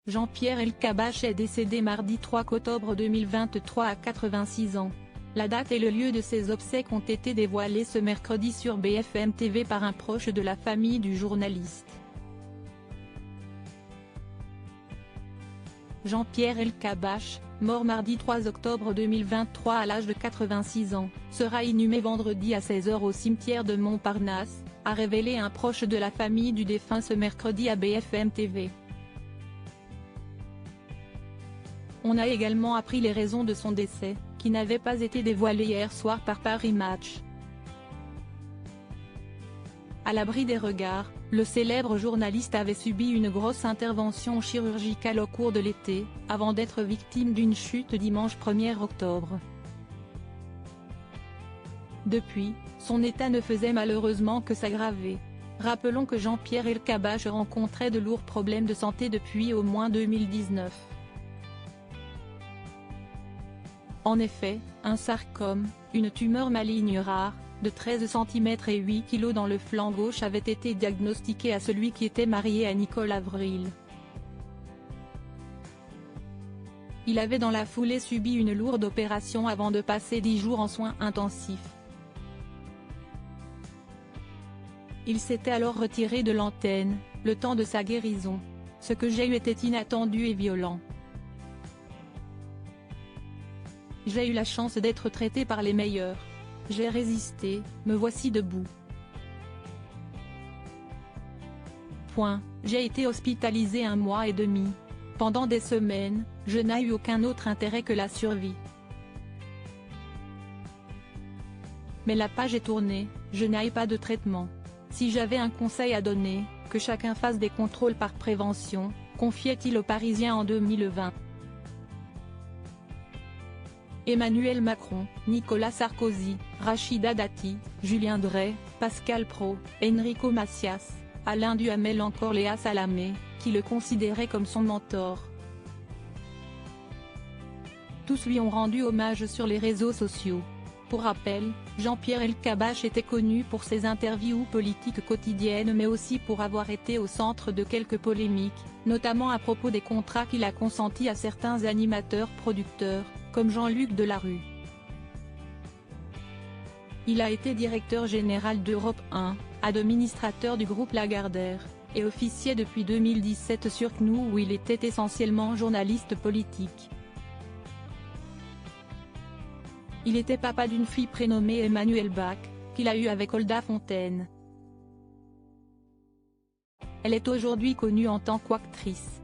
Jean-Pierre Elkabbach est décédé mardi 3 octobre 2023 à 86 ans. La date et le lieu de ses obsèques ont été dévoilés ce mercredi sur BFM TV par un proche de la famille du journaliste. Jean-Pierre Elkabbach, mort mardi 3 octobre 2023 à l'âge de 86 ans, sera inhumé vendredi à 16 h au cimetière de Montparnasse, a révélé un proche de la famille du défunt ce mercredi à BFM TV. On a également appris les raisons de son décès, qui n'avaient pas été dévoilées hier soir par Paris Match. À l'abri des regards, le célèbre journaliste avait subi une grosse intervention chirurgicale au cours de l'été, avant d'être victime d'une chute dimanche 1er octobre. Depuis, son état ne faisait malheureusement que s'aggraver. Rappelons que Jean-Pierre Elkabbach rencontrait de lourds problèmes de santé depuis au moins 2019. En effet, un sarcome, une tumeur maligne rare, de 13 cm et 8 kg dans le flanc gauche avait été diagnostiqué à celui qui était marié à Nicole Avril. Il avait dans la foulée subi une lourde opération avant de passer 10 jours en soins intensifs. Il s'était alors retiré de l'antenne, le temps de sa guérison. Ce que j'ai eu était inattendu et violent. J'ai eu la chance d'être traité par les meilleurs. J'ai résisté, me voici debout. J'ai été hospitalisé 1 mois et demi. Pendant des semaines, je n'ai eu aucun autre intérêt que la survie. Mais la page est tournée, je n'ai pas de traitement. Si j'avais un conseil à donner, que chacun fasse des contrôles par prévention, confiait-il aux Parisiens en 2020. Emmanuel Macron, Nicolas Sarkozy, Rachida Dati, Julien Dray, Pascal Praud, Enrico Macias, Alain Duhamel encore Léa Salamé, qui le considérait comme son mentor. Tous lui ont rendu hommage sur les réseaux sociaux. Pour rappel, Jean-Pierre Elkabbach était connu pour ses interviews politiques quotidiennes mais aussi pour avoir été au centre de quelques polémiques, notamment à propos des contrats qu'il a consentis à certains animateurs-producteurs, comme Jean-Luc Delarue. Il a été directeur général d'Europe 1, administrateur du groupe Lagardère, et officier depuis 2017 sur CNews où il était essentiellement journaliste politique. Il était papa d'une fille prénommée Emmanuelle Bach, qu'il a eue avec Olda Fontaine. Elle est aujourd'hui connue en tant qu'actrice.